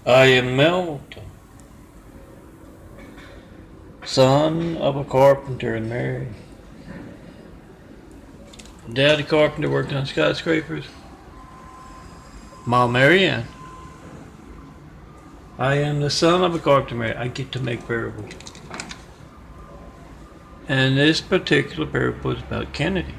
I am Melton, son of a carpenter and Mary. Daddy carpenter worked on skyscrapers. Mom Marianne. I am the son of a carpenter and Mary. I get to make parables. And this particular parable is about Kennedy.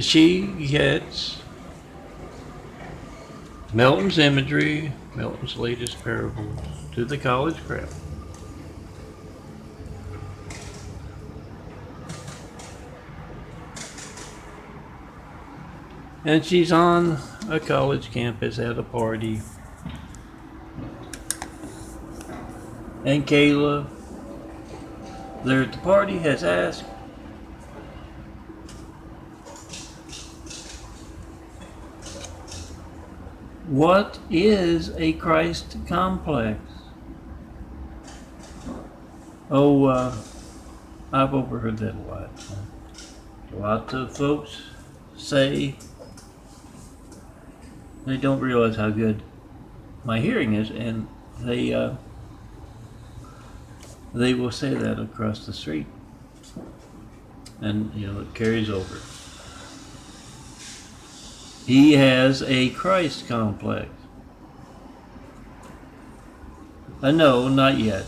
She gets Melton's imagery, Melton's latest parables, to the college crowd. And she's on a college campus at a party. And Kayla, there at the party, has asked, what is a Christ complex? Oh, I've overheard that a lot. Lots of folks say they don't realize how good my hearing is, and they will say that across the street, and it carries over. He has a Christ complex. No, not yet.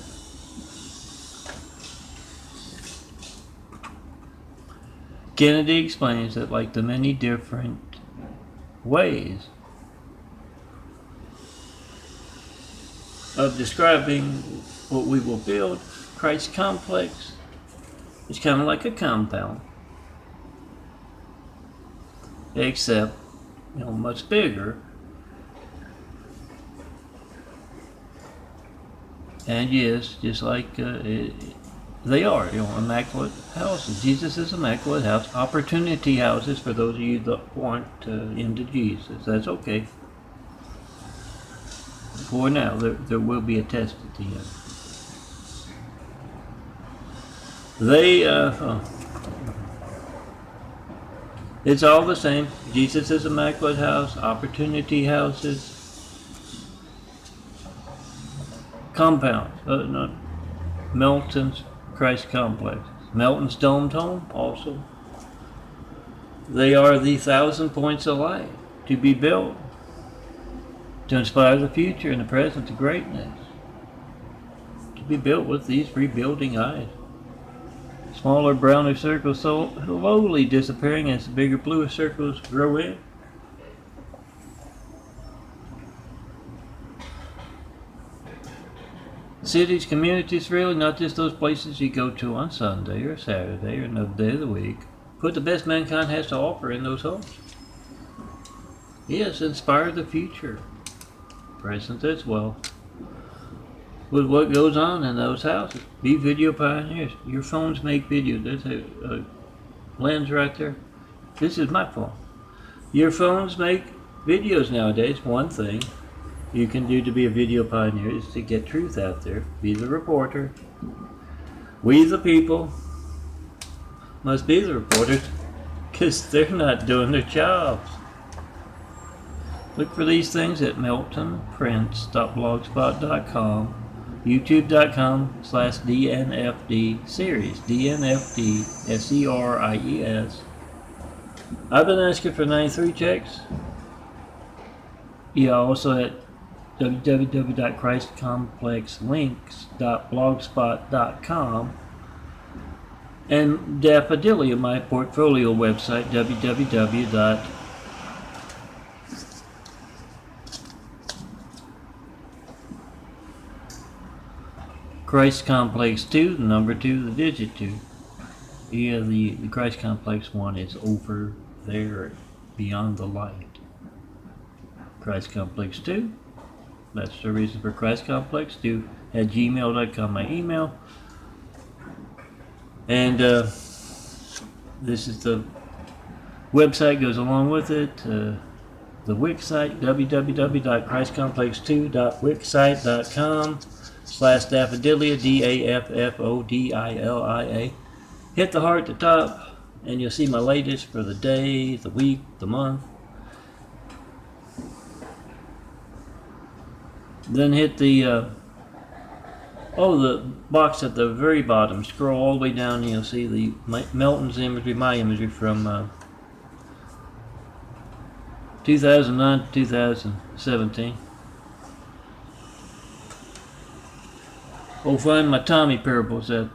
Kennedy explains that, like the many different ways of describing what we will build, Christ complex is kind of like a compound, except much bigger, and yes, just like they are, immaculate houses. Jesus is immaculate house, opportunity houses for those of you that want into Jesus. That's okay. For now, there will be a test at the end. It's all the same. Jesus is immaculate house, opportunity houses, compounds, not Melton's Christ complex. Melton's domed home also. They are the 1,000 points of light to be built to inspire the future and the present to greatness. To be built with these rebuilding eyes. Smaller, browner circles slowly disappearing as the bigger, bluer circles grow in. Cities, communities, really, not just those places you go to on Sunday or Saturday or another day of the week. Put the best mankind has to offer in those homes. Yes, inspire the future, present as well, with what goes on in those houses. Be video pioneers. Your phones make videos. There's a lens right there. This is my phone. Your phones make videos nowadays. One thing you can do to be a video pioneer is to get truth out there. Be the reporter. We the people must be the reporters, because they're not doing their jobs. Look for these things at meltonprints.blogspot.com, youtube.com/DNFD series, DNFD SERIES. I've been asking for 93 checks. Yeah, also at www.christcomplexlinks.blogspot.com, and Daffodilia, my portfolio website, www. Christ Complex 2, the number 2, the digit 2. Yeah, the Christ Complex 1 is over there beyond the light. Christ Complex 2, that's the reason for Christ Complex 2 at gmail.com, my email. And this is the website goes along with it. The Wix site, www.christcomplex2.wixsite.com/daffodilia, DAFFODILIA. Hit the heart at the top, and you'll see my latest for the day, the week, the month. Then hit the the box at the very bottom. Scroll all the way down, and you'll see the Melton's imagery, my imagery from 2009 to 2017. Find my Tommy parables at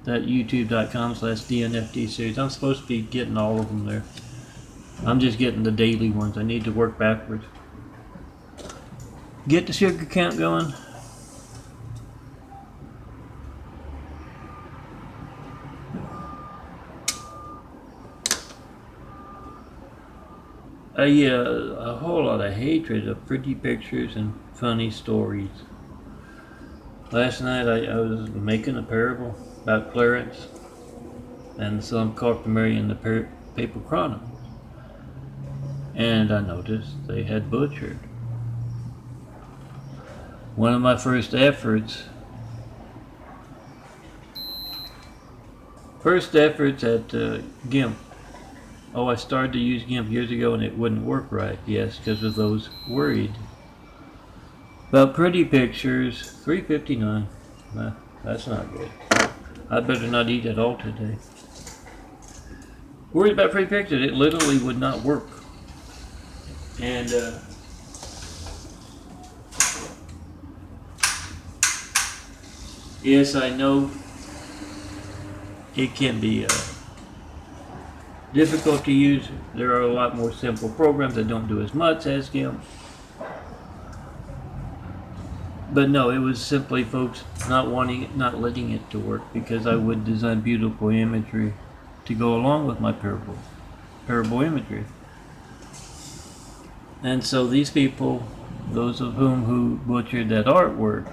that youtube.com/DNFD series. I'm supposed to be getting all of them there. I'm just getting the daily ones. I need to work backwards. Get the sugar count going. A whole lot of hatred of pretty pictures and funny stories. Last night I was making a parable about Clarence and the son of Carpenter Mary in the Paper Chronicles, and I noticed they had butchered one of my first efforts at GIMP. I started to use GIMP years ago and it wouldn't work right. Yes, because of those worried about pretty pictures. $3.59. That's not good. I better not eat at all today. Worried about pretty pictures. It literally would not work. And yes, I know it can be difficult to use. There are a lot more simple programs that don't do as much as GIMP. But no, it was simply folks not letting it to work, because I would design beautiful imagery to go along with my parable imagery. And so these people, those of whom who butchered that artwork,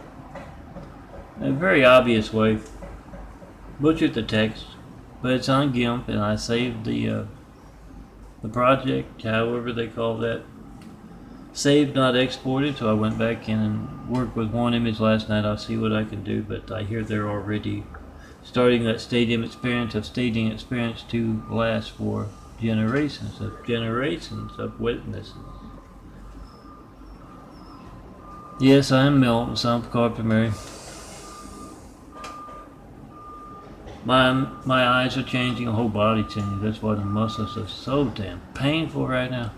in a very obvious way, butchered the text, but it's on GIMP, and I saved the project, however they call that. Saved, not exported, so I went back in and worked with one image last night. I'll see what I can do, but I hear they're already starting that stadium experience to last for generations of witnesses. Yes, I'm Melton, son of Carpenter Mary. My eyes are changing, the whole body changing. That's why the muscles are so damn painful right now.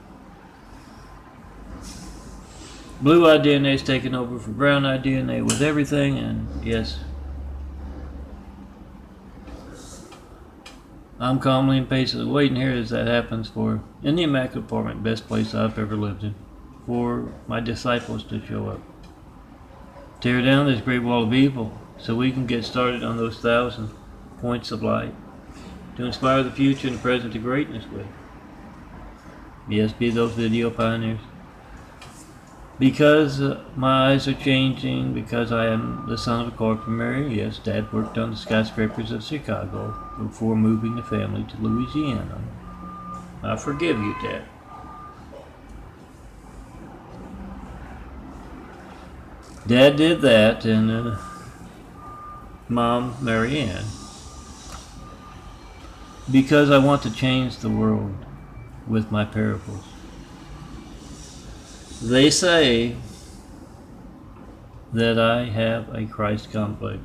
Blue-eyed DNA is taking over for brown-eyed DNA with everything, and yes, I'm calmly and patiently waiting here as that happens in the Immaculate Apartment, best place I've ever lived in, for my disciples to show up. Tear down this great wall of evil so we can get started on those 1,000 points of light to inspire the future and the present to greatness with. Yes, be those video pioneers. Because my eyes are changing, because I am the son of a Carpenter Mary. Yes, Dad worked on the skyscrapers of Chicago before moving the family to Louisiana. I forgive you, Dad. Dad did that, and Mom, Mary Ann. Because I want to change the world with my parables. They say that I have a Christ complex.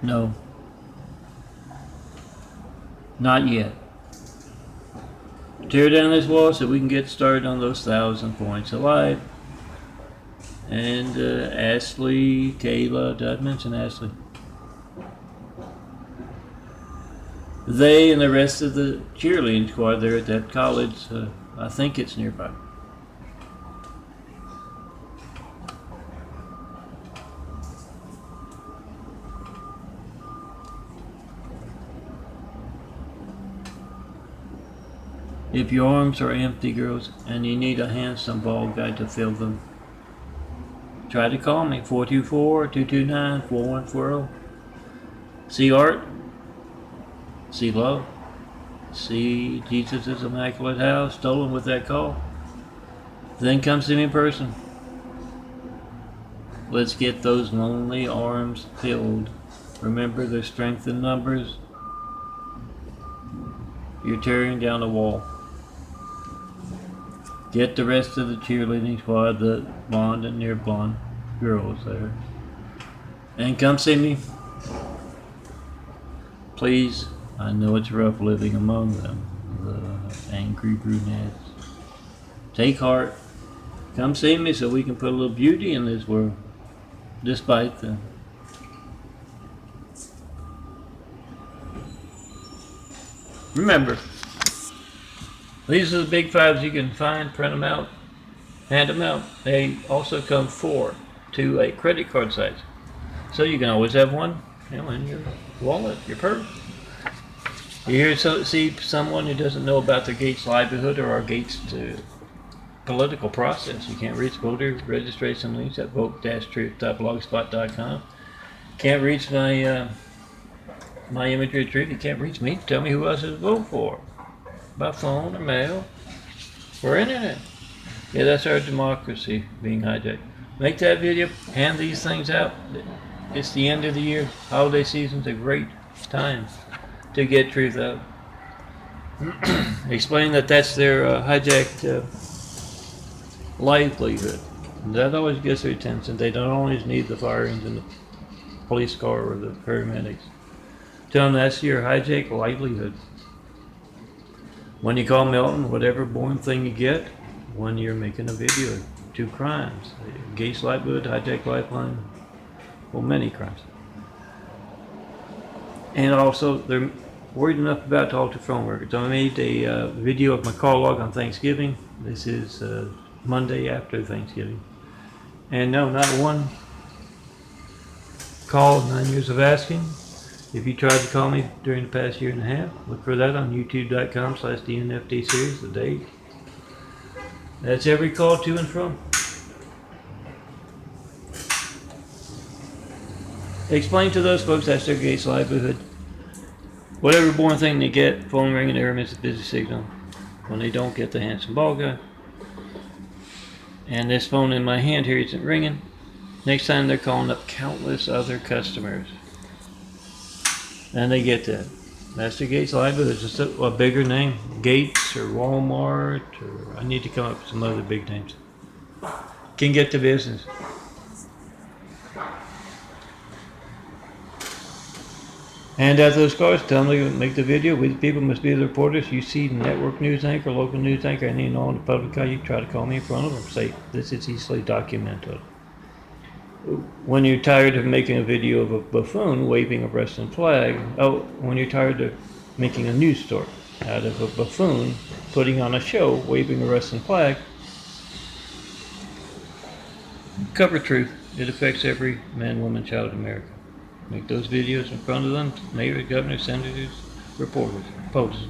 No. Not yet. Tear down this wall so we can get started on those 1,000 points of light. And Ashley, Kayla, did I mention Ashley? They and the rest of the cheerleading squad there at that college, I think it's nearby. If your arms are empty, girls, and you need a handsome bald guy to fill them, try to call me, 424-229-4140. See art, see love, see Jesus' Immaculate House stolen with that call. Then come see me in person. Let's get those lonely arms filled. Remember, there's strength in numbers. You're tearing down a wall. Get the rest of the cheerleading squad, the blonde and near blonde girls there, and come see me. Please, I know it's rough living among them, the angry brunettes. Take heart. Come see me so we can put a little beauty in this world, despite them. Remember, these are the big fives you can find, print them out, hand them out. They also come 4 to a credit card size. So you can always have one, in your wallet, your purse. You see someone who doesn't know about their Gates livelihood or our Gates political process. You can't reach voter registration links at vote-truth.blogspot.com. Can't reach my imagery of truth. You can't reach me. Tell me who else to vote for. By phone or mail or internet. Yeah, that's our democracy being hijacked. Make that video. Hand these things out. It's the end of the year. Holiday season's a great time to get truth out. Explain that that's their hijacked livelihood. That always gets their attention. They don't always need the fire engine, the police car, or the paramedics. Tell them that's your hijacked livelihood. When you call Melton, whatever boring thing you get, when you're making a video, 2 crimes. Gates livelihood, hijacked lifeline, well, many crimes. And also, they're worried enough about to alter phone records. I made a video of my call log on Thanksgiving. This is Monday after Thanksgiving. And no, not one call in 9 years of asking. If you tried to call me during the past year and a half, look for that on youtube.com/DNFD series, the date. That's every call to and from. Explain to those folks that's their Gates livelihood. Whatever boring thing they get, phone ringing, error, miss a busy signal. When they don't get the handsome bald guy. And this phone in my hand here isn't ringing. Next time they're calling up countless other customers. And they get that. That's the Gates livelihood. It's just a bigger name. Gates or Walmart, or I need to come up with some other big names. Can get to business. Hand out those cards, tell them to make the video. We the people must be the reporters. You see the network news anchor, local news anchor, any and all in the public eye, you try to call me in front of them. Say, this is easily documented. When you're tired of making a video of a buffoon waving a Western flag, when you're tired of making a news story out of a buffoon putting on a show waving a Western flag, cover truth. It affects every man, woman, child in America. Make those videos in front of them, mayors, governors, senators, reporters, posts.